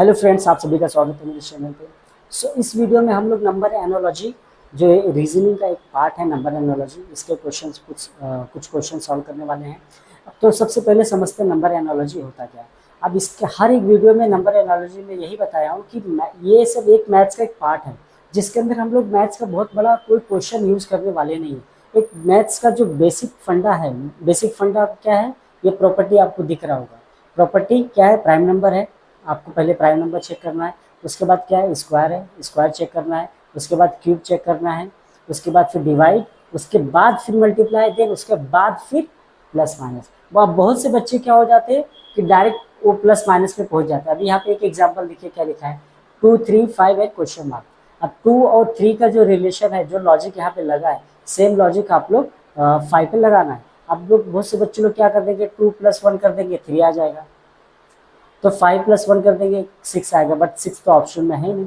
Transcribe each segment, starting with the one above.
Hello friends, आप सभी का स्वागत है मेरे चैनल पे। इस वीडियो में हम लोग नंबर एनोलॉजी जो रीजनिंग का एक पार्ट है, नंबर एनोलॉजी, इसके क्वेश्चंस कुछ क्वेश्चन सॉल्व करने वाले हैं। तो सबसे पहले समझते हैं नंबर एनोलॉजी होता क्या है। अब इसके हर एक वीडियो में नंबर एनोलॉजी में यही बताया हूँ कि ये सब एक मैथ्स का एक पार्ट है, जिसके अंदर हम लोग मैथ्स का बहुत बड़ा कोई क्वेश्चन यूज करने वाले नहीं है। एक मैथ्स का जो बेसिक फंडा है, बेसिक फंडा क्या है, ये प्रॉपर्टी आपको दिख रहा होगा। प्रॉपर्टी क्या है? प्राइम नंबर है, आपको पहले प्राइम नंबर चेक करना है। उसके बाद क्या है? स्क्वायर है, स्क्वायर चेक करना है। उसके बाद क्यूब चेक करना है। उसके बाद फिर डिवाइड, उसके बाद फिर मल्टीप्लाई, देन उसके बाद फिर प्लस माइनस। वो अब बहुत से बच्चे क्या हो जाते हैं कि डायरेक्ट वो प्लस माइनस पे पहुंच जाता है। अभी यहाँ पे एक एग्जाम्पल देखिए क्या लिखा है, 2 3 5 है क्वेश्चन मार्क। अब 2 और 3 का जो रिलेशन है, जो लॉजिक यहाँ पे लगा है, सेम लॉजिक आप लोग 5 पे लगाना है। अब लोग बहुत से बच्चे लोग क्या कर देंगे, 2 + 1 कर देंगे, 3 आ जाएगा। तो 5 + 1 कर देंगे, 6 आएगा, बट 6 तो ऑप्शन में है नहीं।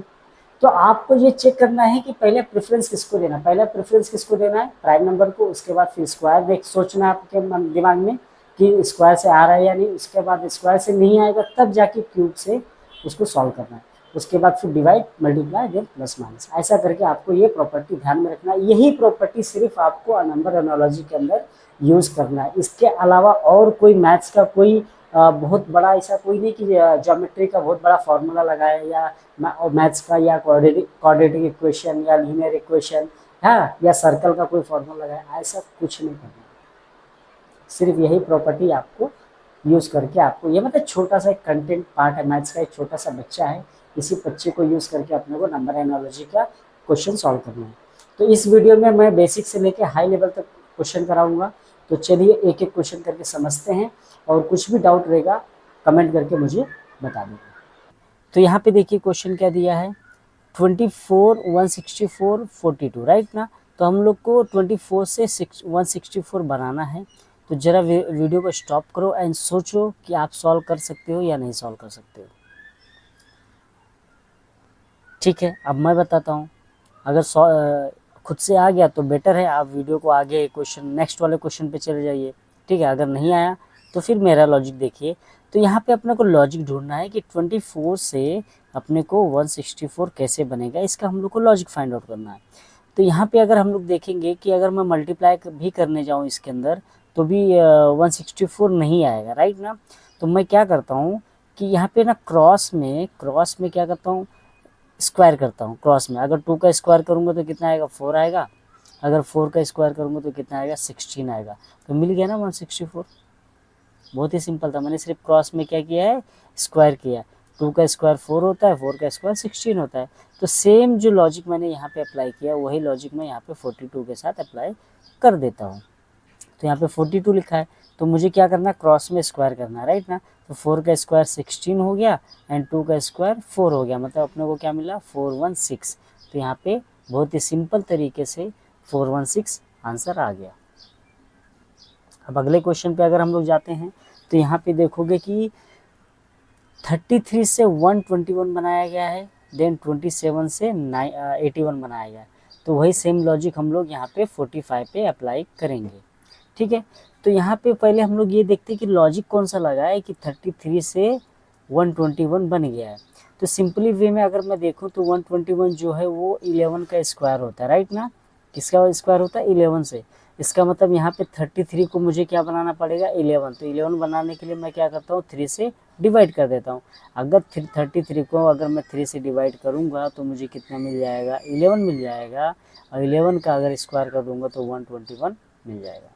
तो आपको ये चेक करना है कि पहले प्रेफरेंस किसको देना है। पहला प्रेफरेंस किसको देना है? प्राइम नंबर को। उसके बाद फिर स्क्वायर देख सोचना है आपके दिमाग में कि स्क्वायर से आ रहा है या नहीं। उसके बाद स्क्वायर से नहीं आएगा तब जाके क्यूब से उसको सॉल्व करना है। उसके बाद फिर divide, multiply, then plus minus. ऐसा करके आपको ये प्रॉपर्टी ध्यान में रखना है। यही प्रॉपर्टी सिर्फ आपको नंबर एनालॉजी के अंदर यूज करना है। इसके अलावा और कोई मैथ्स का कोई बहुत बड़ा ऐसा कोई नहीं कि ज्योमेट्री का बहुत बड़ा फॉर्मूला लगाए, या मैथ्स का या क्वाड्रेटिक इक्वेशन या लीनियर इक्वेशन है, या सर्कल का कोई फॉर्मूला लगाए, ऐसा कुछ नहीं करना। सिर्फ यही प्रॉपर्टी आपको यूज करके आपको ये, मतलब छोटा सा एक कंटेंट पार्ट है मैथ्स का, एक छोटा सा बच्चा है, इसी बच्चे को यूज करके अपने को नंबर एनालॉजी का क्वेश्चन सॉल्व करना है। तो इस वीडियो में मैं बेसिक से लेके हाई लेवल तक क्वेश्चन कराऊंगा। तो चलिए एक एक क्वेश्चन करके समझते हैं, और कुछ भी डाउट रहेगा कमेंट करके मुझे बता देगा। तो यहाँ पे देखिए क्वेश्चन क्या दिया है, 24 164 42, राइट ना। तो हम लोग को 24 से 164 बनाना है। तो जरा वीडियो को स्टॉप करो एंड सोचो कि आप सॉल्व कर सकते हो या नहीं सॉल्व कर सकते हो। ठीक है, अब मैं बताता हूँ। अगर खुद से आ गया तो बेटर है, आप वीडियो को आगे क्वेश्चन नेक्स्ट वाले क्वेश्चन पे चले जाइए। ठीक है, अगर नहीं आया तो फिर मेरा लॉजिक देखिए। तो यहाँ पे अपने को लॉजिक ढूंढना है कि 24 से अपने को 164 कैसे बनेगा, इसका हम लोग को लॉजिक फाइंड आउट करना है। तो यहाँ पे अगर हम लोग देखेंगे कि अगर मैं मल्टीप्लाई भी करने जाऊँ इसके अंदर तो भी 164 नहीं आएगा, राइट ना। तो मैं क्या करता हूँ कि यहाँ पे ना क्रॉस में क्या करता हूँ, स्क्वायर करता हूँ। क्रॉस में अगर 2 का स्क्वायर करूँगा तो कितना आएगा, 4 आएगा। अगर 4 का स्क्वायर करूँगा तो कितना आएगा, 16 आएगा। तो मिल गया ना 164। बहुत ही सिंपल था, मैंने सिर्फ क्रॉस में क्या किया है, स्क्वायर किया। 2 का स्क्वायर 4 होता है, 4 का स्क्वायर 16 होता है। तो सेम जो लॉजिक मैंने यहाँ पे अप्लाई किया, वही लॉजिक मैं यहाँ पे 42 के साथ अप्लाई कर देता हूँ। तो यहाँ पे 42 लिखा है, तो मुझे क्या करना है, क्रॉस में स्क्वायर करना है, राइट ना। तो 4 का स्क्वायर 16 हो गया एंड 2 का स्क्वायर 4 हो गया, मतलब अपने को क्या मिला, 416। तो यहाँ पे बहुत ही सिंपल तरीके से 416 आंसर आ गया। अब अगले क्वेश्चन पे अगर हम लोग जाते हैं तो यहाँ पे देखोगे कि 33 से 121 बनाया गया है, देन 27 से 81 बनाया गया है। तो वही सेम लॉजिक हम लोग यहाँ पे 45 पे अप्लाई करेंगे। ठीक है, तो यहाँ पे पहले हम लोग ये देखते हैं कि लॉजिक कौन सा लगा है कि 33 से 121 बन गया है। तो सिंपली वे में अगर मैं देखूँ तो 121 जो है वो 11 का स्क्वायर होता है, राइट ना। किसका स्क्वायर होता है, 11 से। इसका मतलब यहाँ पे 33 को मुझे क्या बनाना पड़ेगा, 11। तो 11 बनाने के लिए मैं क्या करता हूँ, 3 से डिवाइड कर देता हूँ। अगर 33 को अगर मैं 3 से डिवाइड करूँगा तो मुझे कितना मिल जाएगा, 11 मिल जाएगा। और 11 का अगर स्क्वायर कर दूँगा तो 121 मिल जाएगा।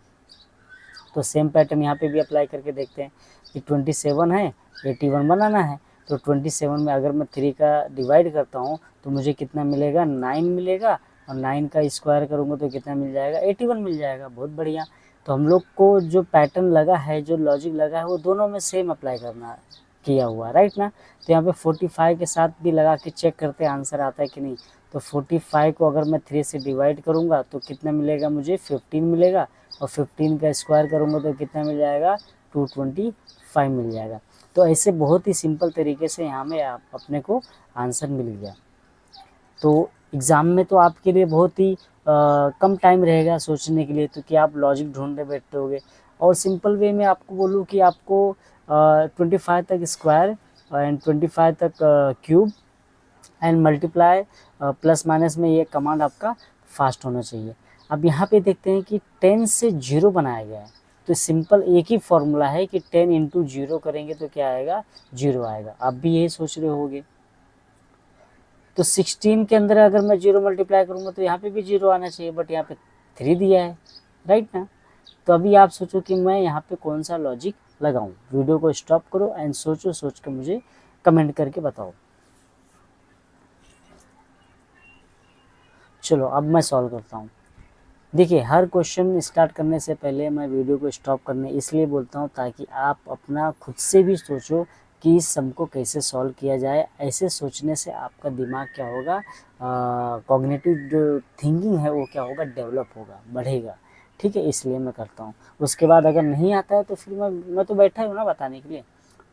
तो सेम पैटर्न यहाँ पे भी अप्लाई करके देखते हैं कि 27 है, 81 बनाना है। तो 27 में अगर मैं 3 का डिवाइड करता हूँ तो मुझे कितना मिलेगा, 9 मिलेगा। और 9 का स्क्वायर करूँगा तो कितना मिल जाएगा, 81 मिल जाएगा। बहुत बढ़िया। तो हम लोग को जो पैटर्न लगा है, जो लॉजिक लगा है, वो दोनों में सेम अप्लाई करना किया हुआ, राइट ना। तो यहाँ पे 45 के साथ भी लगा के चेक करते हैं आंसर आता है कि नहीं। तो 45 को अगर मैं 3 से डिवाइड करूँगा तो कितना मिलेगा, मुझे 15 मिलेगा। और 15 का स्क्वायर करूँगा तो कितना मिल जाएगा, 225 मिल जाएगा। तो ऐसे बहुत ही सिंपल तरीके से यहाँ में अपने को आंसर मिल गया। तो एग्ज़ाम में तो आपके लिए बहुत ही कम टाइम रहेगा सोचने के लिए, तो कि आप लॉजिक ढूंढने बैठते होगे। और सिंपल वे में आपको बोलूँ कि आपको 25 तक स्क्वायर एंड 25 तक cube and multiply plus minus में ये कमांड आपका फास्ट होना चाहिए। अब यहाँ पे देखते हैं कि 10 से 0 बनाया गया है, तो सिंपल एक ही फॉर्मूला है कि 10 इंटू 0 करेंगे तो क्या आएगा, 0 आएगा। आप भी यही सोच रहे होगे। तो 16 के अंदर अगर मैं 0 मल्टीप्लाई करूँगा तो यहाँ पे भी 0 आना चाहिए, बट यहाँ पे 3 दिया है, राइट ना। तो अभी आप सोचो कि मैं यहाँ पे कौन सा लॉजिक लगाऊं। वीडियो को स्टॉप करो एंड सोचो, सोच के मुझे कमेंट करके बताओ। चलो अब मैं सॉल्व करता हूँ। देखिए, हर क्वेश्चन स्टार्ट करने से पहले मैं वीडियो को स्टॉप करने इसलिए बोलता हूँ ताकि आप अपना खुद से भी सोचो कि इस सम को कैसे सॉल्व किया जाए। ऐसे सोचने से आपका दिमाग क्या होगा, कॉग्निटिव जो थिंकिंग है वो क्या होगा, डेवलप होगा, बढ़ेगा। ठीक है, इसलिए मैं करता हूँ। उसके बाद अगर नहीं आता है तो फिर मैं तो बैठा हूँ ना बताने के लिए।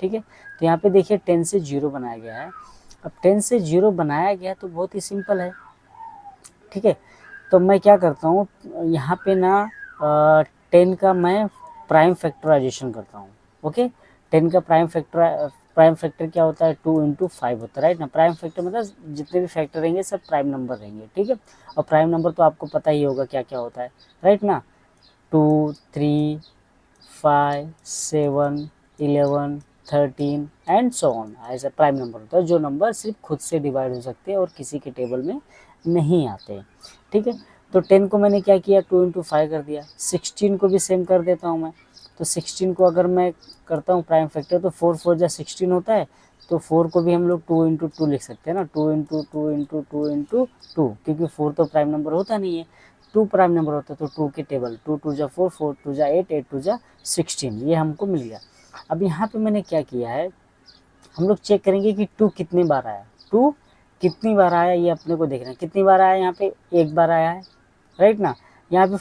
ठीक है, तो यहाँ पे देखिए 10 से 0 बनाया गया है। अब 10 से 0 बनाया गया तो बहुत ही सिंपल है। ठीक है, तो मैं क्या करता हूँ यहाँ पे ना 10 का मैं प्राइम फैक्टराइजेशन करता हूँ। ओके, 10 का प्राइम फैक्टर क्या होता है, 2 इंटू 5 होता है, राइट ना। प्राइम फैक्टर मतलब जितने भी फैक्टर रहेंगे सब प्राइम नंबर रहेंगे। ठीक है, और प्राइम नंबर तो आपको पता ही होगा क्या क्या होता है, राइट ना। 2, 3, 5, 7, 11, 13 एंड सो ऑन, ऐसा प्राइम नंबर होता है जो नंबर सिर्फ खुद से डिवाइड हो सकते हैं और किसी के टेबल में नहीं आते। ठीक है, तो 10 को मैंने क्या किया, 2 इंटू 5 कर दिया। 16 को भी सेम कर देता हूँ मैं। तो 16 को अगर मैं करता हूँ प्राइम फैक्टर तो 4 4 जा 16 होता है। तो 4 को भी हम लोग 2 इंटू 2 लिख सकते हैं ना, 2 इंटू 2 इंटू 2 इंटू 2, क्योंकि 4 तो प्राइम नंबर होता नहीं है, 2 प्राइम नंबर होता है। तो 2 के टेबल 2 2 जा 4, 4 2 जा 8, 8 2 जा 16, ये हमको मिल गया। अब यहाँ पे मैंने क्या किया है, हम लोग चेक करेंगे कि 2 कितनी बार आया, 2 कितनी बार आया ये अपने को देखना है। कितनी बार आया, यहाँ पे 1 बार आया है, राइट ना। यहाँ पे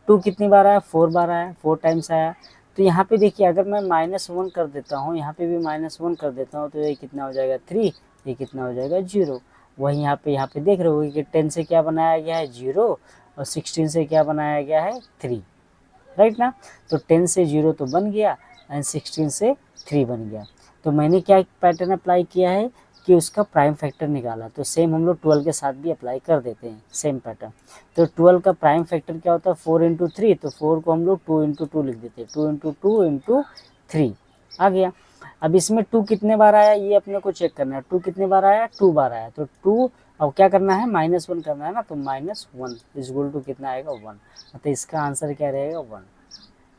2 कितनी बार आया, 4 बार आया, 4 टाइम्स आया। तो यहाँ पे देखिए अगर मैं -1 कर देता हूँ, यहाँ पे भी -1 कर देता हूँ, तो ये कितना हो जाएगा 3, ये कितना हो जाएगा 0। वही यहाँ पे देख रहे हो कि 10 से क्या बनाया गया है 0 और 16 से क्या बनाया गया है 3, राइट ना। तो 10 से 0 तो बन गया एंड 16 से 3 बन गया। तो मैंने क्या पैटर्न अप्लाई किया है कि उसका प्राइम फैक्टर निकाला। तो सेम हम लोग 12 के साथ भी अप्लाई कर देते हैं, सेम पैटर्न। तो 12 का प्राइम फैक्टर क्या होता है, 4 इंटू 3, तो 4 को हम लोग 2 इंटू 2 लिख देते हैं, 2 इंटू 2 इंटू 3 आ गया। अब इसमें 2 कितने बार आया ये अपने को चेक करना है। 2 कितने बार आया, 2 बार आया। तो 2 अब क्या करना है, -1 करना है ना। तो -1 इज इक्वल टू कितना आएगा 1। तो इसका आंसर क्या रहेगा 1।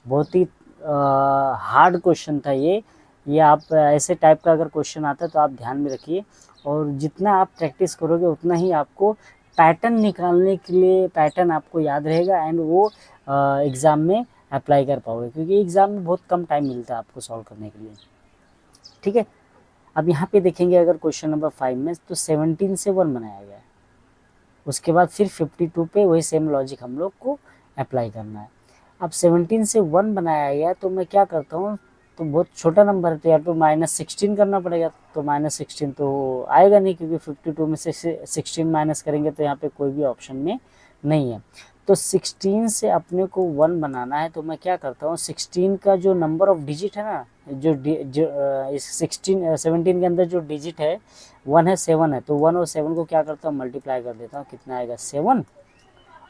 बहुत ही हार्ड क्वेश्चन था ये आप ऐसे टाइप का अगर क्वेश्चन आता है तो आप ध्यान में रखिए, और जितना आप प्रैक्टिस करोगे उतना ही आपको पैटर्न निकालने के लिए पैटर्न आपको याद रहेगा एंड वो एग्ज़ाम में अप्लाई कर पाओगे, क्योंकि एग्ज़ाम में बहुत कम टाइम मिलता है आपको सॉल्व करने के लिए। ठीक है, अब यहाँ पे देखेंगे अगर क्वेश्चन नंबर 5 में, तो 17 से 1 बनाया गया है। उसके बाद फिर 52 पे वही सेम लॉजिक हम लोग को अप्लाई करना है। अब 17 से 1 बनाया गया तो मैं क्या करता हूँ, तो बहुत छोटा नंबर है तो या तो -16 करना पड़ेगा। तो -16 तो आएगा नहीं, क्योंकि 52 में से 16 माइनस करेंगे तो यहाँ पे कोई भी ऑप्शन में नहीं है। तो 16 से अपने को 1 बनाना है, तो मैं क्या करता हूँ, 16 का जो नंबर ऑफ डिजिट है ना, जो इस 17 के अंदर जो डिजिट है 1 है, 7 है, तो 1 और 7 को क्या करता हूँ, मल्टीप्लाई कर देता हूँ। कितना आएगा 7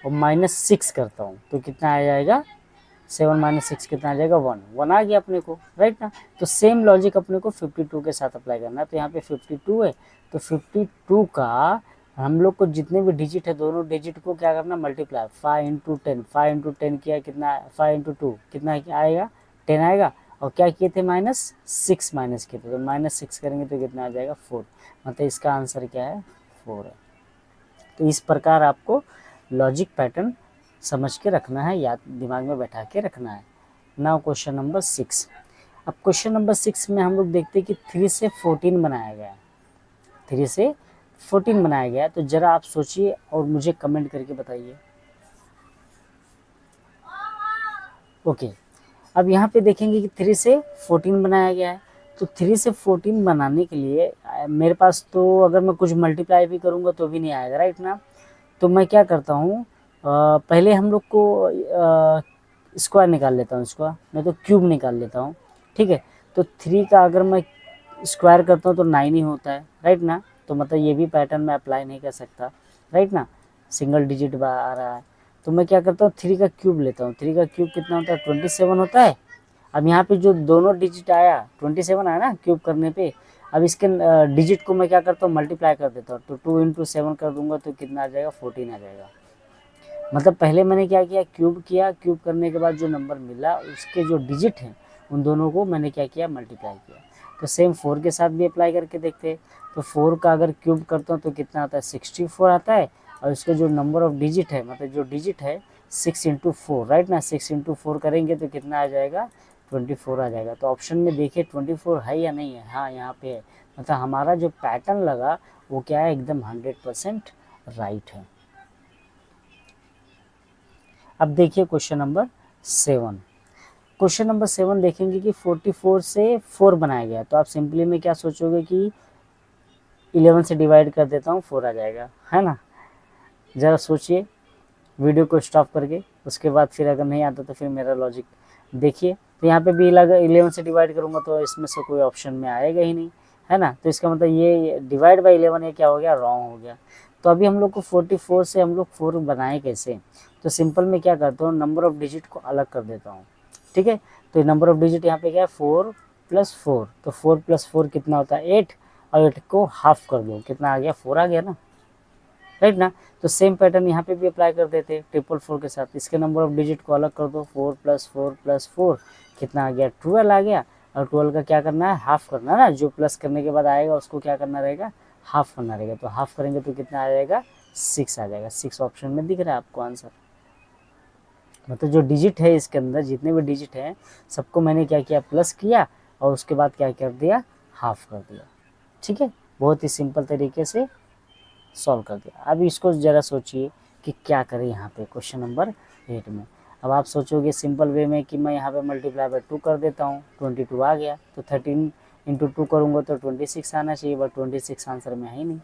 और -6 करता हूँ तो कितना आ जाएगा, 7 - 6 कितना आ जाएगा 1। 1 आ गया अपने को, राइट ना। तो सेम लॉजिक अपने को 52 के साथ अप्लाई करना है। तो यहाँ पे 52 है, तो 52 का हम लोग को जितने भी डिजिट है दोनों डिजिट को क्या करना, मल्टीप्लाई। 5 इंटू 10, 5 इंटू 10 किया कितना, 5 इंटू 2 कितना आएगा 10 आएगा। और क्या किए थे, -6 माइनस किए थे, तो -6 करेंगे तो कितना आ जाएगा 4। मतलब इसका आंसर क्या है 4 है। तो इस प्रकार आपको लॉजिक पैटर्न समझ के रखना है, याद दिमाग में बैठा के रखना है। Now question number 6। अब क्वेश्चन नंबर 6 में हम लोग देखते हैं कि 3 से 14 बनाया गया है। 3 से 14 बनाया गया है, तो ज़रा आप सोचिए और मुझे कमेंट करके बताइए। ओके, अब यहाँ पे देखेंगे कि 3 से 14 बनाया गया है। तो 3 से 14 बनाने के लिए मेरे पास तो अगर मैं कुछ मल्टीप्लाई भी करूँगा तो भी नहीं आएगा, राइट ना। तो मैं क्या करता हूँ, पहले हम लोग को स्क्वायर निकाल लेता हूँ, स्क्वायर नहीं तो क्यूब निकाल लेता हूँ। ठीक है, तो 3 का अगर मैं स्क्वायर करता हूँ तो 9 ही होता है, राइट ना। तो मतलब ये भी पैटर्न मैं अप्लाई नहीं कर सकता, राइट ना, सिंगल डिजिट आ रहा है। तो मैं क्या करता हूँ 3 का क्यूब लेता हूँ। 3 का क्यूब कितना होता है 27 होता है। अब यहाँ पे जो दोनों डिजिट आया 27 आया ना क्यूब करने पे, अब इसके डिजिट को मैं क्या करता हूँ मल्टीप्लाई कर देता हूँ। तो 2 इंटू 7 कर दूंगा तो कितना आ जाएगा 14 आ जाएगा। मतलब पहले मैंने क्या किया क्यूब किया, क्यूब करने के बाद जो नंबर मिला उसके जो डिजिट हैं उन दोनों को मैंने क्या किया मल्टीप्लाई किया। तो सेम 4 के साथ भी अप्लाई करके देखते हैं। तो 4 का अगर क्यूब करता हूँ तो कितना आता है 64 आता है। और इसका जो नंबर ऑफ डिजिट है मतलब जो डिजिट है 6 इंटू 4, राइट ना, 6 इंटू 4 करेंगे तो कितना आ जाएगा 24 आ जाएगा। तो ऑप्शन में देखिए 24 है या नहीं है, हाँ यहाँ पे है। मतलब हमारा जो पैटर्न लगा वो क्या है एकदम 100% राइट है। अब देखिए क्वेश्चन नंबर 7। क्वेश्चन नंबर 7 देखेंगे कि 44 से 4 बनाया गया। तो आप सिंपली में क्या सोचोगे कि 11 से डिवाइड कर देता हूँ 4 आ जाएगा, है ना। ज़रा सोचिए वीडियो को स्टॉप करके, उसके बाद फिर अगर नहीं आता तो फिर मेरा लॉजिक देखिए। तो यहाँ पे भी 11 से डिवाइड करूँगा तो इसमें से कोई ऑप्शन में आएगा ही नहीं, है ना। तो इसका मतलब ये डिवाइड बाई 11 ये क्या हो गया रॉन्ग हो गया। तो अभी हम लोग को 44 से हम लोग 4 बनाए कैसे। तो सिंपल में क्या करता हूँ नंबर ऑफ डिजिट को अलग कर देता हूँ, ठीक है। तो नंबर ऑफ डिजिट यहाँ पे क्या है 4 + 4। तो 4 + 4 कितना होता है 8, और 8 को हाफ कर दो कितना आ गया 4 आ गया ना, राइट ना। तो सेम पैटर्न यहाँ पे भी अप्लाई कर देते 444 के साथ। इसके नंबर ऑफ डिजिट को अलग कर दो 4 + 4 + 4 कितना आ गया 12 आ गया। और 12 का क्या करना है हाफ करना है ना, जो प्लस करने के बाद आएगा उसको क्या करना रहेगा हाफ करना रहेगा। तो हाफ करेंगे तो कितना आ जाएगा 6 आ जाएगा। 6 ऑप्शन में दिख रहा है आपको आंसर। मतलब जो डिजिट है इसके अंदर जितने भी डिजिट हैं सबको मैंने क्या किया प्लस किया और उसके बाद क्या कर दिया हाफ कर दिया, ठीक है। बहुत ही सिंपल तरीके से सॉल्व कर दिया। अब इसको ज़रा सोचिए कि क्या करें यहाँ पे क्वेश्चन नंबर 8 में। अब आप सोचोगे सिंपल वे में कि मैं यहाँ पे मल्टीप्लाई बाय 2 कर देता हूँ, 22 आ गया। तो 13 इंटू 2 करूँगा तो 26 आना चाहिए, बट 26 आंसर में है ही नहीं,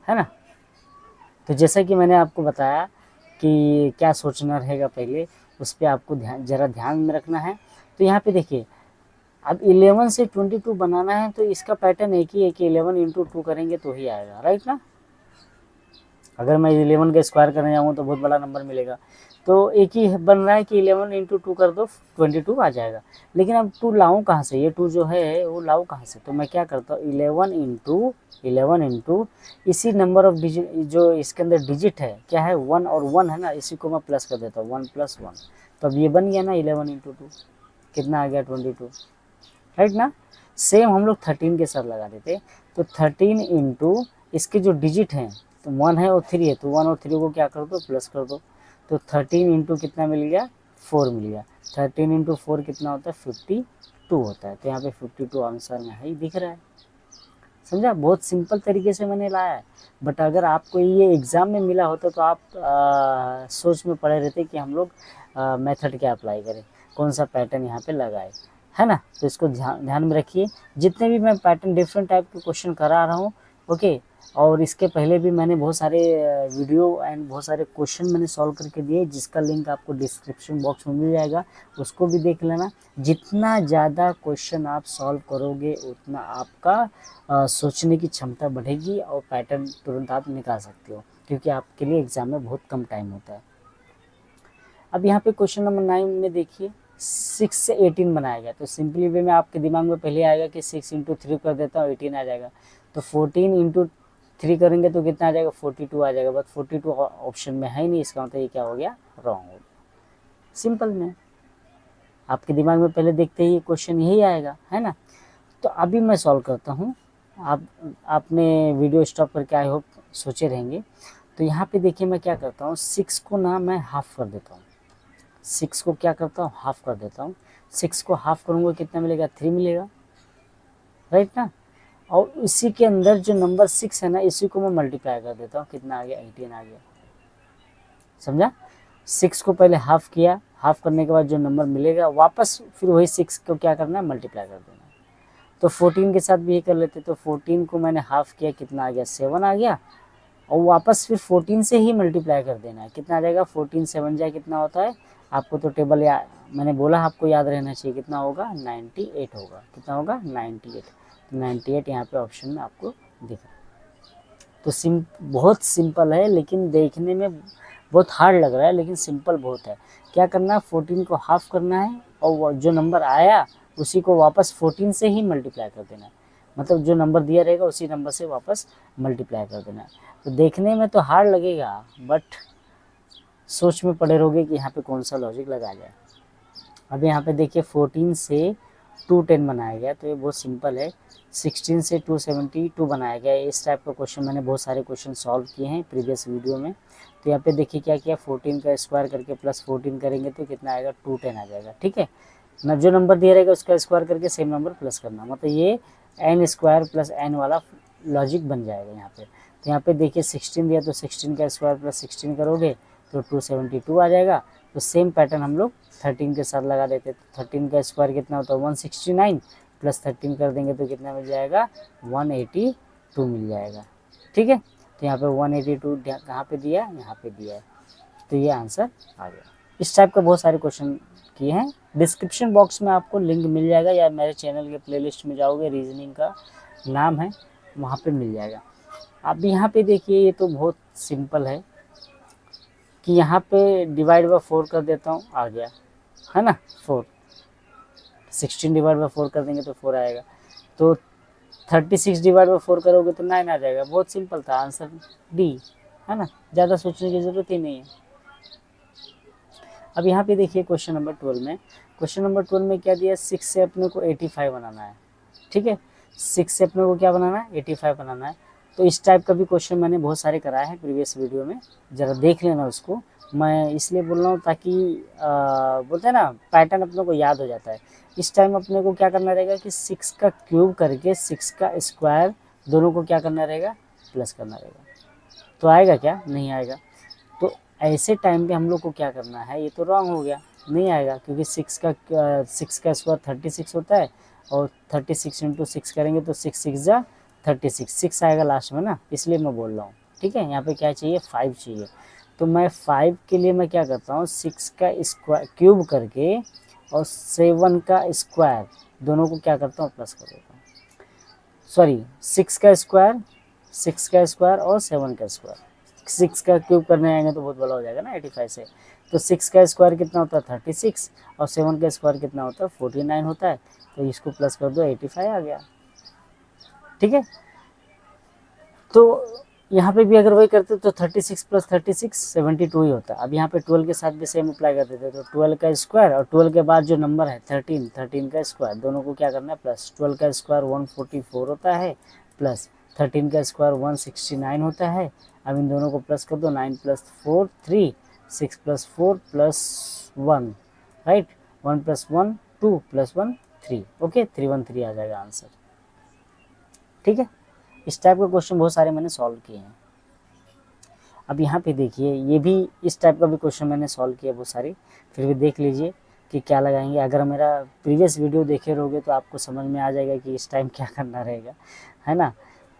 है ना। तो जैसा कि मैंने आपको बताया कि क्या सोचना रहेगा पहले, उस पर आपको ज़रा ध्यान में रखना है। तो यहाँ पे देखिए अब 11 से 22 बनाना है तो इसका पैटर्न एक ही है कि 11 इंटू 2 करेंगे तो ही आएगा, राइट ना। अगर मैं 11 का स्क्वायर करने जाऊँगा तो बहुत बड़ा नंबर मिलेगा। तो एक ही बन रहा है कि 11 इंटू 2 कर दो 22 आ जाएगा। लेकिन अब 2 लाऊँ कहाँ से, ये 2 जो है वो लाऊँ कहाँ से। तो मैं क्या करता हूँ 11 इंटू इसी नंबर ऑफ डिजिट जो इसके अंदर डिजिट है क्या है 1 और 1 है ना, इसी को मैं प्लस कर देता हूँ 1 + 1। तो अब ये बन गया ना 11 इंटू 2 कितना आ गया 22, राइट ना। सेम हम लोग 13 के साथ लगा देते। तो 13 इंटू इसके जो डिजिट हैं तो 1 है और 3 है, तो 1 और 3 को क्या कर दो प्लस कर दो। तो 13 इंटू कितना मिल गया 4 मिल गया। 13 इंटू 4 कितना होता है 52 होता है। तो यहाँ पे 52 आंसर में ही दिख रहा है, समझा। बहुत सिंपल तरीके से मैंने लाया है। बट अगर आपको ये एग्ज़ाम में मिला होता तो आप सोच में पड़े रहते कि हम लोग मेथड क्या अप्लाई करें, कौन सा पैटर्न यहाँ पे लगाए, है ना। तो इसको ध्यान में रखिए। जितने भी मैं पैटर्न डिफरेंट टाइप के क्वेश्चन करा रहा हूँ, ओके। और इसके पहले भी मैंने बहुत सारे वीडियो एंड बहुत सारे क्वेश्चन मैंने सॉल्व करके दिए, जिसका लिंक आपको डिस्क्रिप्शन बॉक्स में मिल जाएगा, उसको भी देख लेना। जितना ज़्यादा क्वेश्चन आप सॉल्व करोगे उतना आपका सोचने की क्षमता बढ़ेगी और पैटर्न तुरंत आप निकाल सकते हो, क्योंकि आपके लिए एग्ज़ाम में बहुत कम टाइम होता है। अब यहाँ पे क्वेश्चन नंबर 9 में देखिए 6 से 18 बनाया गया। तो सिंपली वे में आपके दिमाग में पहले आएगा कि 6 इंटू 3 कर देता हूँ 18 आ जाएगा। तो 14 इंटू 3 करेंगे तो कितना आ जाएगा 42 आ जाएगा। बट 42 ऑप्शन में है नहीं, इसका मतलब ये क्या हो गया रॉन्ग हो गया। सिंपल में आपके दिमाग में पहले देखते ही क्वेश्चन यही आएगा, है ना। तो अभी मैं सॉल्व करता हूँ। आपने वीडियो स्टॉप करके आई होप सोचे रहेंगे। तो यहाँ पे देखिए मैं क्या करता हूँ 6 को ना मैं हाफ कर देता हूँ। 6 को क्या करता हूँ हाफ कर देता हूँ। 6 को हाफ करूँगा कितना मिलेगा 3 मिलेगा, राइट ना। और इसी के अंदर जो नंबर 6 है ना इसी को मैं मल्टीप्लाई कर देता हूँ, कितना आ गया 18 आ गया, समझा। 6 को पहले हाफ किया, हाफ करने के बाद जो नंबर मिलेगा वापस फिर वही 6 को क्या करना है मल्टीप्लाई कर देना है। तो 14 के साथ भी ये कर लेते। तो 14 को मैंने हाफ किया कितना आ गया 7 आ गया, और वापस फिर 14 से ही मल्टीप्लाई कर देना है, कितना आ जाएगा 14 7 जाए कितना होता है आपको तो टेबल मैंने बोला आपको याद रहना चाहिए, कितना होगा 98 होगा, कितना होगा 98। 98 यहाँ पे ऑप्शन में आपको दिख रहा है। तो बहुत सिंपल है, लेकिन देखने में बहुत हार्ड लग रहा है, लेकिन सिंपल बहुत है। क्या करना है, 14 को हाफ करना है और जो नंबर आया उसी को वापस 14 से ही मल्टीप्लाई कर देना है। मतलब जो नंबर दिया रहेगा उसी नंबर से वापस मल्टीप्लाई कर देना है। तो देखने में तो हार्ड लगेगा, बट सोच में पड़े रहोगे कि यहाँ पे कौन सा लॉजिक लगाया जाए। अब यहाँ पे देखिए 14 से 210 बनाया गया, तो ये बहुत सिंपल है। 16 से 272 बनाया गया है। इस टाइप का क्वेश्चन मैंने बहुत सारे क्वेश्चन सॉल्व किए हैं प्रीवियस वीडियो में। तो यहाँ पे देखिए क्या किया, 14 का स्क्वायर करके प्लस 14 करेंगे तो कितना आएगा, 210 आ जाएगा। ठीक है ना, जो नंबर दिया रहेगा उसका स्क्वायर करके सेम नंबर प्लस करना, मतलब ये n स्क्वायर प्लस n वाला लॉजिक बन जाएगा यहाँ पे। तो यहाँ पे देखिए 16 दिया तो 16 का स्क्वायर प्लस 16 करोगे तो 272 आ जाएगा। तो सेम पैटर्न हम लोग 13 के साथ लगा देते। तो 13 का स्क्वायर कितना होता है, 169 प्लस 13 कर देंगे तो कितना मिल जाएगा, 182 मिल जाएगा। ठीक है, तो यहाँ पे 182 कहाँ पे दिया है, यहाँ पे दिया है। तो ये आंसर आ गया। इस टाइप का बहुत सारे क्वेश्चन किए हैं। डिस्क्रिप्शन बॉक्स में आपको लिंक मिल जाएगा, या मेरे चैनल के प्लेलिस्ट में जाओगे, रीजनिंग का नाम है, वहाँ पे मिल जाएगा। अब यहाँ पे देखिए ये तो बहुत सिंपल है कि यहाँ पे डिवाइड बाय 4 कर देता हूँ, आ गया है ना 4। 16 डिवाइड बाय 4 कर देंगे तो 4 आएगा। तो 36 डिवाइड बाय 4 करोगे तो 9 आ जाएगा। बहुत सिंपल था, आंसर डी है ना, ज़्यादा सोचने की ज़रूरत ही नहीं है। अब यहाँ पे देखिए क्वेश्चन नंबर 12 में, क्वेश्चन नंबर 12 में क्या दिया, 6 से अपने को 85 बनाना है। ठीक है, 6 से अपने को क्या बनाना है, 85 बनाना है। तो इस टाइप का भी क्वेश्चन मैंने बहुत सारे कराए हैं प्रीवियस वीडियो में, ज़रा देख लेना उसको। मैं इसलिए बोल रहा हूँ ताकि बोलते हैं ना पैटर्न अपने को याद हो जाता है। इस टाइम अपने को क्या करना रहेगा कि 6 का क्यूब करके 6 का स्क्वायर दोनों को क्या करना रहेगा, प्लस करना रहेगा। तो आएगा क्या, नहीं आएगा। तो ऐसे टाइम पे हम लोग को क्या करना है, ये तो रॉन्ग हो गया, नहीं आएगा, क्योंकि 6 का स्क्वायर 36 होता है, और 36 इंटू 6 करेंगे तो 6 6 जा 36, 6 आएगा लास्ट में ना, इसलिए मैं बोल रहा हूँ। ठीक है, यहाँ पे क्या चाहिए, 5 चाहिए। तो मैं 5 के लिए मैं क्या करता हूँ, 6 का स्क्वायर क्यूब करके और 7 का स्क्वायर दोनों को क्या करता हूँ, प्लस कर देता हूँ। सॉरी, 6 का स्क्वायर और 7 का स्क्वायर। 6 का क्यूब करने आएंगे तो बहुत बड़ा हो जाएगा ना 85 से। तो 6 का स्क्वायर कितना होता है, 36, और 7 का स्क्वायर कितना होता है, 49 होता है। तो इसको प्लस कर दो, 85 आ गया। ठीक है, तो यहाँ पे भी अगर वही करते तो 36 प्लस 36 72 ही होता है। अब यहाँ पे 12 के साथ भी सेम अप्लाई कर देते, तो 12 का स्क्वायर और 12 के बाद जो नंबर है 13 का स्क्वायर, दोनों को क्या करना है, प्लस। 12 का स्क्वायर 144 होता है, प्लस 13 का स्क्वायर 169 होता है। अब इन दोनों को प्लस कर दो, 9 + 4 3, 6 + 4 + 1, राइट, 1 + 1 2 + 1 3, ओके, 313 आ जाएगा आंसर। ठीक है, इस टाइप का क्वेश्चन बहुत सारे मैंने सॉल्व किए हैं। अब यहाँ पे देखिए, ये भी इस टाइप का भी क्वेश्चन मैंने सॉल्व किया बहुत सारे, फिर भी देख लीजिए कि क्या लगाएंगे। अगर मेरा प्रीवियस वीडियो देखे रहोगे तो आपको समझ में आ जाएगा कि इस टाइम क्या करना रहेगा, है ना।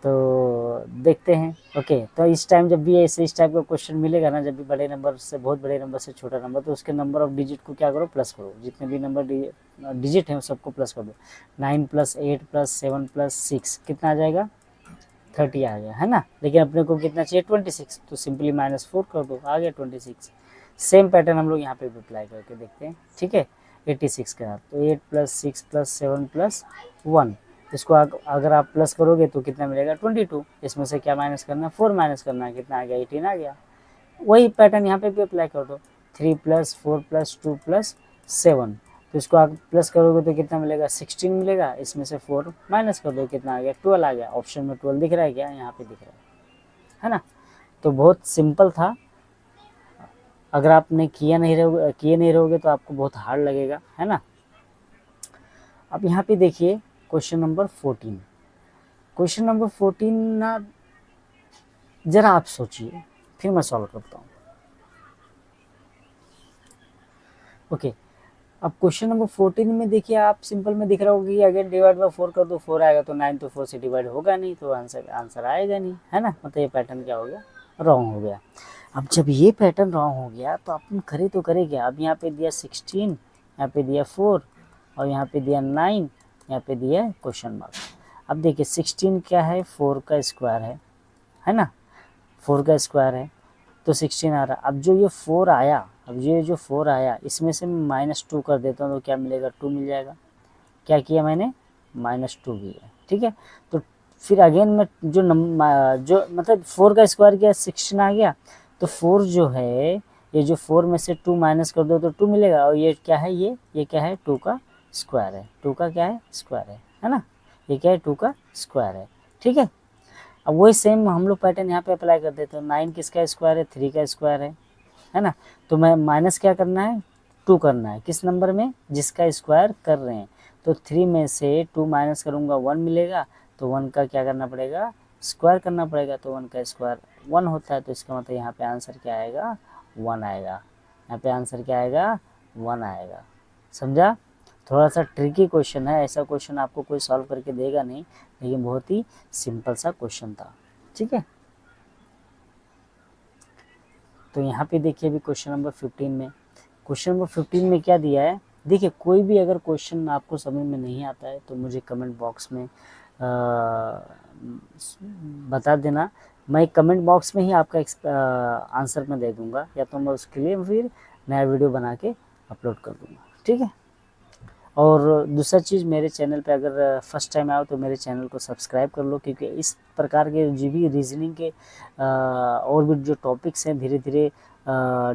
तो देखते हैं। ओके, तो इस टाइम जब भी ऐसे इस टाइप का क्वेश्चन मिलेगा ना, जब भी बड़े नंबर से बहुत बड़े नंबर से छोटा नंबर, तो उसके नंबर ऑफ डिजिट को क्या करो, प्लस करो। जितने भी नंबर डिजिट हैं सबको प्लस कर दो। 9 + 8 + 7 + 6 कितना आ जाएगा, 30 आ गया, है ना। लेकिन अपने को कितना चाहिए, 26, तो सिंपली -4 कर दो, आ गया 26। सेम पैटर्न हम लोग यहाँ पे भी अप्लाई करके देखते हैं। ठीक है, 86 का, तो 8 + 6 + 7 + 1, इसको अगर आप प्लस करोगे तो कितना मिलेगा, 22। इसमें से क्या माइनस करना है, 4 माइनस करना है, कितना आ गया, 18 आ गया। वही पैटर्न यहाँ पे भी अप्लाई कर दो, 3 + 4 + 2 + 7, तो इसको आप प्लस करोगे तो कितना मिलेगा, 16 मिलेगा। इसमें से 4 माइनस कर दो, कितना आ गया, 12 आ गया। ऑप्शन में 12 दिख रहा है क्या, यहाँ पे दिख रहा है ना। तो बहुत सिंपल था। अगर आपने किए नहीं रहोगे तो आपको बहुत हार्ड लगेगा, है ना। अब यहाँ पे देखिए क्वेश्चन नंबर 14। क्वेश्चन नंबर 14 ना, जरा आप सोचिए, फिर मैं सॉल्व करता हूँ। ओके, अब क्वेश्चन नंबर 14 में देखिए, आप सिंपल में दिख रहा होगा कि अगेन डिवाइड बाय 4 कर दो, 4 आएगा। तो 9 तो 4 से डिवाइड होगा नहीं, तो आंसर आएगा नहीं, है ना। मतलब ये पैटर्न क्या हो गया, रॉन्ग हो गया। अब जब ये पैटर्न रॉन्ग हो गया तो अपन करे तो करे क्या। अब यहाँ पे दिया 16, यहाँ पे दिया 4, और यहाँ पे दिया 9, यहाँ पे दिया क्वेश्चन मार्क। अब देखिए 16 क्या है, 4 का स्क्वायर है ना, 4 का स्क्वायर है तो 16 आ रहा। अब जो ये 4 आया, अब ये जो 4 आया इसमें से -2 कर देता हूँ तो क्या मिलेगा, 2 मिल जाएगा। क्या किया मैंने, -2 किया, ठीक है। तो फिर अगेन मैं जो मतलब 4 का स्क्वायर किया 16 आ गया, तो 4 जो है, ये जो 4 में से 2 माइनस कर दो तो 2 मिलेगा। और ये क्या है, ये क्या है, 2 का स्क्वायर है, 2 का क्या है, स्क्वायर है ना, ये क्या है, 2 का स्क्वायर है, ठीक है। अब वही सेम हम लोग पैटर्न यहाँ पे अप्लाई कर देते हैं। 9 किसका स्क्वायर है, 3 का स्क्वायर है ना। तो मैं माइनस क्या करना है, 2 करना है, किस नंबर में, जिसका स्क्वायर कर रहे हैं। तो 3 में से 2 माइनस करूँगा 1 मिलेगा, तो 1 का क्या करना पड़ेगा, स्क्वायर करना पड़ेगा। तो 1 का स्क्वायर 1 होता है, तो इसका मतलब यहाँ पे आंसर क्या आएगा, 1 आएगा। यहाँ पे आंसर क्या आएगा, 1 आएगा। समझा। थोड़ा सा ट्रिकी क्वेश्चन है, ऐसा क्वेश्चन आपको कोई सॉल्व करके देगा नहीं, लेकिन बहुत ही सिंपल सा क्वेश्चन था, ठीक है। तो यहाँ पे देखिए अभी क्वेश्चन नंबर 15 में क्या दिया है। देखिए कोई भी अगर क्वेश्चन आपको समझ में नहीं आता है तो मुझे कमेंट बॉक्स में बता देना। मैं कमेंट बॉक्स में ही आपका आंसर मैं दे दूंगा, या तो मैं उसके लिए फिर नया वीडियो बना के अपलोड कर दूंगा, ठीक है। और दूसरा चीज़, मेरे चैनल पे अगर फर्स्ट टाइम आओ तो मेरे चैनल को सब्सक्राइब कर लो, क्योंकि इस प्रकार के जो भी रीजनिंग के और भी जो टॉपिक्स हैं धीरे धीरे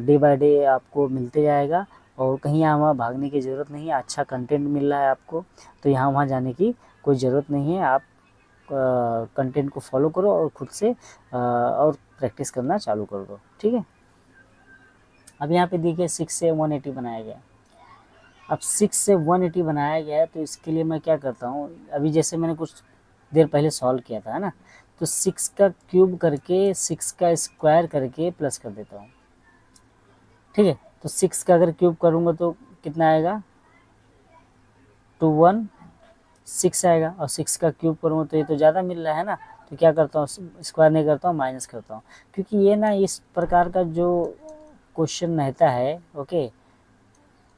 डे बाय डे आपको मिलते जाएगा। और कहीं यहाँ वहाँ भागने की ज़रूरत नहीं है, अच्छा कंटेंट मिल रहा है आपको, तो यहाँ वहाँ जाने की कोई ज़रूरत नहीं है। आप कंटेंट को फॉलो करो और खुद से और प्रैक्टिस करना चालू कर दो, ठीक है। अब यहाँ पे देखिए 6 से 180 बनाया गया। अब 6 से 180 बनाया गया है, तो इसके लिए मैं क्या करता हूँ, अभी जैसे मैंने कुछ देर पहले सॉल्व किया था, है ना। तो 6 का क्यूब करके 6 का स्क्वायर करके प्लस कर देता हूँ, ठीक है। तो 6 का अगर क्यूब करूँगा तो कितना आएगा, 216 आएगा। और 6 का क्यूब करूँगा तो ये तो ज़्यादा मिल रहा है ना, तो क्या करता हूँ, स्क्वायर नहीं करता हूँ, माइनस करता हूँ। क्योंकि ये ना इस प्रकार का जो क्वेश्चन रहता है, ओके,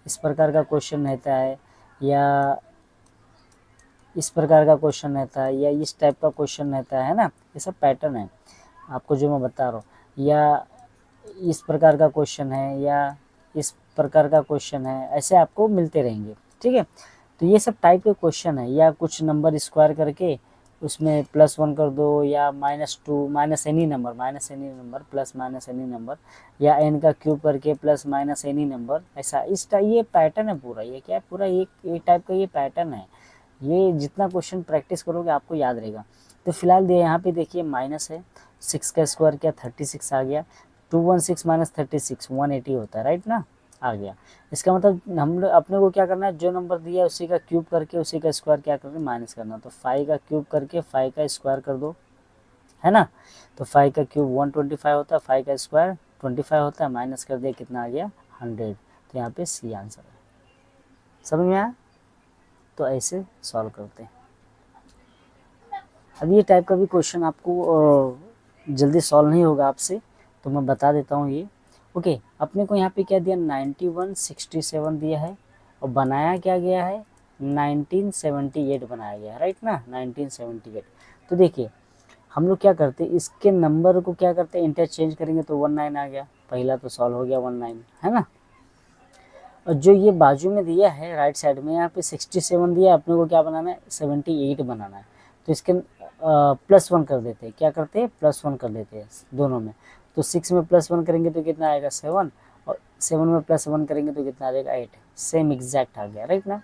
इस प्रकार का क्वेश्चन रहता है, या इस प्रकार का क्वेश्चन रहता है, या इस टाइप का क्वेश्चन रहता है ना, ये सब पैटर्न है आपको जो मैं बता रहा हूँ। या इस प्रकार का क्वेश्चन है, या इस प्रकार का क्वेश्चन है, ऐसे आपको मिलते रहेंगे, ठीक है। तो ये सब टाइप के क्वेश्चन है, या कुछ नंबर स्क्वायर करके उसमें +1 कर दो, या -2 minus any number plus minus any number, या n का क्यूब करके प्लस माइनस एनी नंबर, ऐसा इस ये पैटर्न है पूरा। ये क्या है, पूरा ये टाइप का ये पैटर्न है। ये जितना क्वेश्चन प्रैक्टिस करोगे आपको याद रहेगा। तो फिलहाल दे यहाँ पे देखिए माइनस है, 6 का स्क्वायर किया 36 आ गया, 216 माइनस 36 180 होता है, राइट ना, आ गया। इसका मतलब हम अपने को क्या करना है, जो नंबर दिया है उसी का क्यूब करके उसी का स्क्वायर क्या करना है, माइनस करना। तो 5 का क्यूब करके 5 का स्क्वायर कर दो, है ना। तो 5 का क्यूब 125 होता है, 5 का स्क्वायर 25 होता है, माइनस कर दिया, कितना आ गया, 100। तो यहाँ पे सी आंसर है। समझ में आया। तो ऐसे सॉल्व करते हैं। अब ये टाइप का भी क्वेश्चन आपको जल्दी सॉल्व नहीं होगा आपसे, तो मैं बता देता हूँ ये। ओके, अपने को यहाँ पे क्या दिया, 9167 दिया है, और बनाया क्या गया है, 1978 बनाया गया है, राइट ना, 1978। तो देखिए हम लोग क्या करते हैं, इसके नंबर को क्या करते हैं, इंटरचेंज करेंगे तो 19 आ गया, पहला तो सॉल्व हो गया 19, है ना। और जो ये बाजू में दिया है राइट साइड में, यहाँ पे 67 दिया, अपने को क्या बनाना है, 78 बनाना है। तो इसके +1 कर देते हैं, क्या करते हैं, +1 कर देते हैं दोनों में। तो 6 में +1 करेंगे तो कितना आएगा, 7, और 7 में +1 करेंगे तो कितना आ जाएगा, 8। सेम एग्जैक्ट आ गया, राइट ना।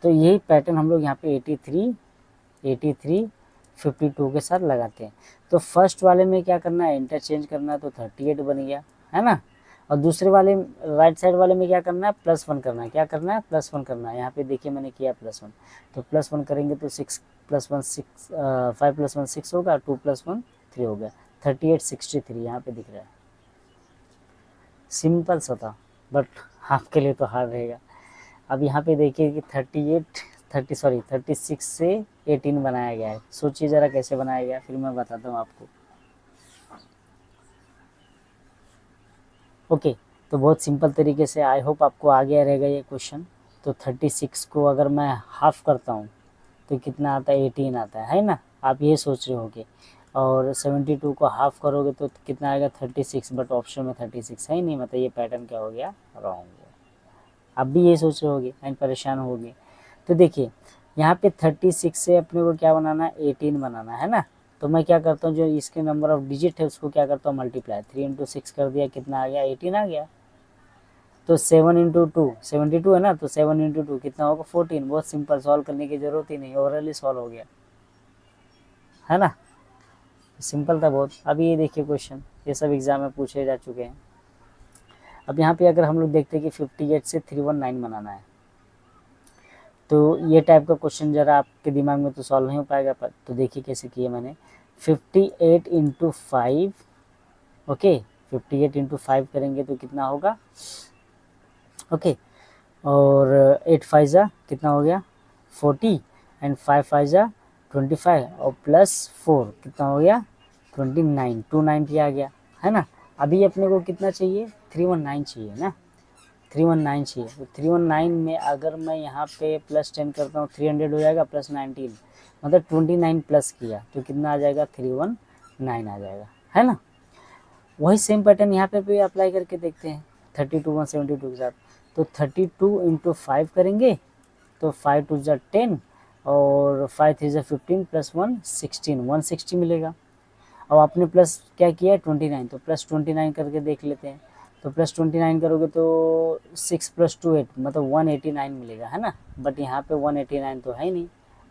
तो यही पैटर्न हम लोग यहाँ पे 83 52 के साथ लगाते हैं। तो फर्स्ट वाले में क्या करना है, इंटरचेंज करना है, तो 38 बन गया, है ना। और दूसरे वाले राइट साइड वाले में क्या करना है, +1 करना है, क्या करना है, +1 करना है। यहाँ पे देखिए मैंने किया +1, तो +1 करेंगे तो 6 + 1 6, 5 + 1 6 होगा, 2 + 1 3 हो गया, 38 63 यहाँ पे दिख रहा है। सिंपल सा था, बट आपके लिए तो हार्ड रहेगा। अब यहाँ पे देखिए कि 36 से 18 बनाया गया है। सोचिए ज़रा कैसे बनाया गया, फिर मैं बताता हूँ आपको। ओके, तो बहुत सिंपल तरीके से, आई होप आपको आ गया रहेगा ये क्वेश्चन। तो 36 को अगर मैं हाफ करता हूँ, तो कितना आता है 18 आता है ना, आप ये सोच रहे होगे। और 72 को हाफ करोगे तो कितना आएगा 36, बट ऑप्शन में 36 है ही नहीं, मतलब ये पैटर्न क्या हो गया, रॉन्ग। आप भी ये सोच रहे होगे एंड परेशान होगे। तो देखिए यहाँ पे 36 से अपने को क्या बनाना है, 18 बनाना है ना। तो मैं क्या करता हूँ, जो इसके नंबर ऑफ डिजिट है उसको क्या करता हूँ, मल्टीप्लाई, 3 इंटू 6 कर दिया, कितना आ गया 18 आ गया। तो 7 इंटू 2 72 है ना, तो 7 इंटू 2 कितना होगा 14। बहुत सिंपल, सॉल्व करने की जरूरत ही नहीं, ओवरली सॉल्व हो गया, है ना। सिंपल था बहुत। अभी ये देखिए क्वेश्चन, ये सब एग्जाम में पूछे जा चुके हैं। अब यहाँ पे अगर हम लोग देखते हैं कि 58 से 319 बनाना है, तो ये टाइप का क्वेश्चन ज़रा आपके दिमाग में तो सॉल्व नहीं हो पाएगा, पर तो देखिए कैसे किया मैंने। 58 इंटू 5, ओके, 58 इंटू 5 करेंगे तो कितना होगा, ओके। और 8 5 जा कितना हो गया 40, एंड 5 5 जा 25, और प्लस 4 कितना हो गया 29, 290 आ गया, है ना। अभी अपने को कितना चाहिए, 319 चाहिए ना, 319 चाहिए। तो 319 में अगर मैं यहाँ पे प्लस 10 करता हूँ 300 हो जाएगा, प्लस 19 मतलब 29 प्लस किया तो कितना आ जाएगा 319 आ जाएगा, है ना। वही सेम पैटर्न यहाँ पे भी अप्लाई करके देखते हैं 32 172 के साथ। तो 32 इंटू 5 करेंगे तो 5 2 जा 10, और 5 3 जा 15, प्लस 1 16, 160 मिलेगा। अब आपने प्लस क्या किया 29, तो प्लस 29 करके देख लेते हैं। तो प्लस 29 करोगे तो 6 + 2 8, मतलब 189 मिलेगा, है ना। बट यहाँ पे 189 तो है ही नहीं,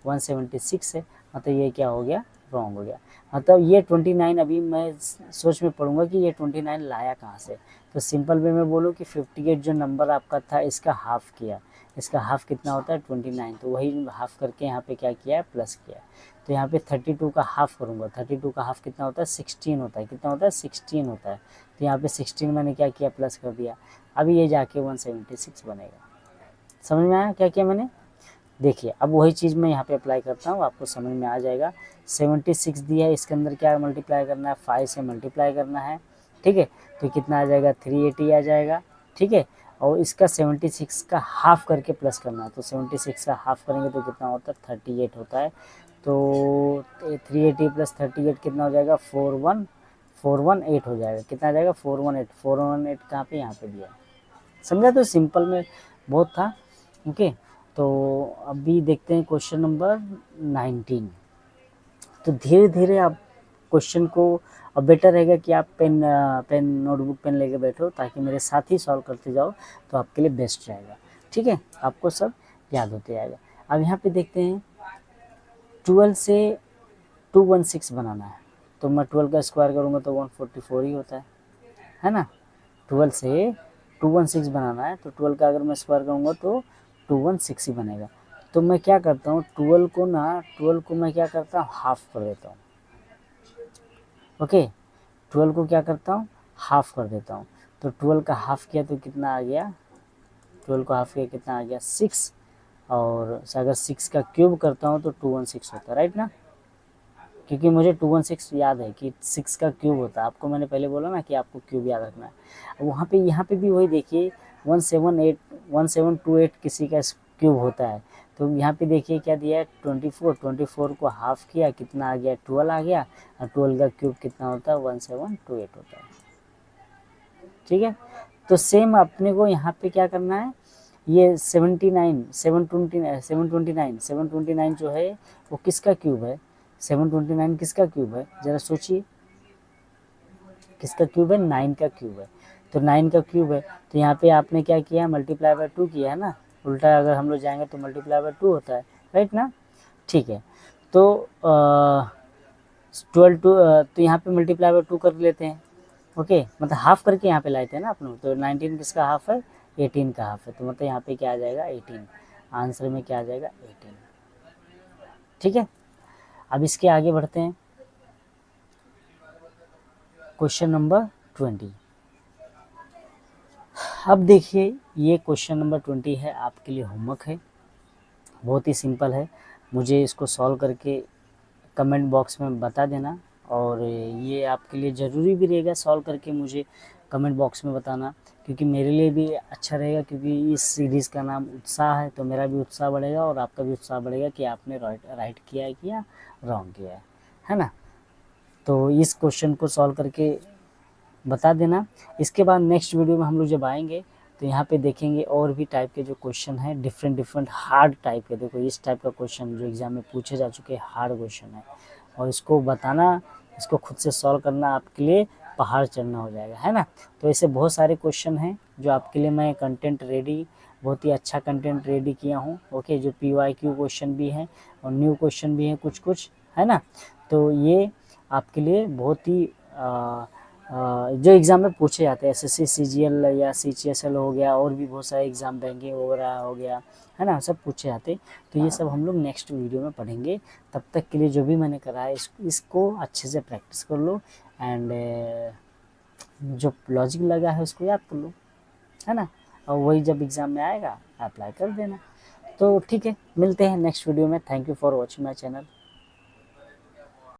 176 है, मतलब ये क्या हो गया, रॉन्ग हो गया। मतलब ये 29 अभी मैं सोच में पढ़ूंगा कि ये 29 लाया कहाँ से। तो सिंपल वे में बोलूँ कि 58 जो नंबर आपका था इसका हाफ किया, इसका हाफ कितना होता है 29, तो वही हाफ करके यहाँ पे क्या किया है, प्लस किया है। तो यहाँ पे 32 का हाफ करूँगा, 32 का हाफ कितना होता है 16 होता है, कितना होता है 16 होता है। तो यहाँ पे 16 मैंने क्या किया, प्लस कर दिया। अभी ये जाके 176 बनेगा। समझ में आया क्या किया मैंने। देखिए अब वही चीज़ मैं यहाँ पे अप्लाई करता हूँ, आपको समझ में आ जाएगा। 76 दिया है, इसके अंदर क्या मल्टीप्लाई करना है, 5 से मल्टीप्लाई करना है, ठीक है। तो कितना आ जाएगा 380 आ जाएगा, ठीक है। और इसका 76 का हाफ करके प्लस करना है, तो 76 का हाफ करेंगे तो कितना होता है 38 होता है। तो 380 + 38 कितना हो जाएगा 418 हो जाएगा, कितना आ जाएगा 418, 418 कहाँ पे, यहाँ पे दिया है, समझा। तो सिंपल में बहुत था, ओके। तो अभी देखते हैं क्वेश्चन नंबर 19। तो धीरे धीरे आप क्वेश्चन को, अब बेटर रहेगा कि आप पेन नोटबुक पेन लेके बैठो, ताकि मेरे साथ ही सॉल्व करते जाओ, तो आपके लिए बेस्ट रहेगा, ठीक है। आपको सब याद होते जाएगा। अब यहाँ पे देखते हैं 12 से 216 बनाना है, तो मैं 12 का स्क्वायर करूँगा तो 144 ही होता है ना। 12 से 216 बनाना है, तो 12 का अगर मैं स्क्वायर करूँगा तो 216 ही बनेगा। तो मैं क्या करता हूँ 12 को मैं क्या करता हूँ, हाफ कर देता हूँ, ओके। 12 को क्या करता हूँ, हाफ कर देता हूँ। तो 12 का हाफ किया तो कितना आ गया, 12 को हाफ किया कितना आ गया 6, और अगर 6 का क्यूब करता हूँ तो 216 होता है, राइट ना। क्योंकि मुझे 216 याद है कि 6 का क्यूब होता है, आपको मैंने पहले बोला ना कि आपको क्यूब याद रखना है। वहाँ पे यहाँ पे भी वही देखिए 1728 किसी का क्यूब होता है। तो यहाँ पे देखिए क्या दिया है 24 को हाफ किया कितना आ गया 12 आ गया, और 12 का क्यूब कितना होता है 1728 होता है, ठीक है। तो सेम अपने को यहाँ पे क्या करना है, ये 729 जो है वो किसका क्यूब है, 729 किसका क्यूब है, ज़रा सोचिए, किसका क्यूब है 9 का क्यूब है। तो 9 का क्यूब है, तो यहाँ पे आपने क्या किया मल्टीप्लाई बाय 2 किया है ना, उल्टा अगर हम लोग जाएंगे तो मल्टीप्लाई बाय 2 होता है, राइट ना, ठीक है। तो 12 तो यहाँ पे मल्टीप्लाई बाय 2 कर लेते हैं, ओके, मतलब हाफ करके यहाँ पे लाए थे ना अपन। तो 19 किसका हाफ है 18 का हाफ है, तो मतलब यहाँ पे क्या आ जाएगा 18, आंसर में क्या आ जाएगा 18, ठीक है। अब इसके आगे बढ़ते हैं क्वेश्चन नंबर 20। अब देखिए ये क्वेश्चन नंबर 20 है, आपके लिए होमवर्क है, बहुत ही सिंपल है। मुझे इसको सॉल्व करके कमेंट बॉक्स में बता देना, और ये आपके लिए ज़रूरी भी रहेगा, सॉल्व करके मुझे कमेंट बॉक्स में बताना, क्योंकि मेरे लिए भी अच्छा रहेगा, क्योंकि इस सीरीज़ का नाम उत्साह है, तो मेरा भी उत्साह बढ़ेगा और आपका भी उत्साह बढ़ेगा कि आपने राइट किया है कि या रॉन्ग किया है ना। तो इस क्वेश्चन को सॉल्व करके बता देना। इसके बाद नेक्स्ट वीडियो में हम लोग जब आएंगे तो यहाँ पे देखेंगे और भी टाइप के जो क्वेश्चन हैं, डिफरेंट हार्ड टाइप के। देखो इस टाइप का क्वेश्चन जो एग्जाम में पूछे जा चुके हार्ड क्वेश्चन है, और इसको बताना, इसको खुद से सॉल्व करना आपके लिए पहाड़ चढ़ना हो जाएगा, है ना। तो ऐसे बहुत सारे क्वेश्चन हैं जो आपके लिए मैं कंटेंट रेडी, बहुत ही अच्छा कंटेंट रेडी किया हूँ। ओके, जो PYQ क्वेश्चन भी हैं और न्यू क्वेश्चन भी हैं कुछ कुछ, है ना। तो ये आपके लिए बहुत ही जो एग्ज़ाम में पूछे जाते हैं, SSC CGL या CHSL हो गया, और भी बहुत सारे एग्ज़ाम, बैंकिंग वगैरह हो गया, है ना, सब पूछे जाते हैं। तो ये सब हम लोग नेक्स्ट वीडियो में पढ़ेंगे। तब तक के लिए जो भी मैंने करा है इसको अच्छे से प्रैक्टिस कर लो, एंड जो लॉजिक लगा है उसको याद कर लो, है ना, और वही जब एग्ज़ाम में आएगा अप्लाई कर देना। तो ठीक है, मिलते हैं नेक्स्ट वीडियो में। Thank you for watching my channel.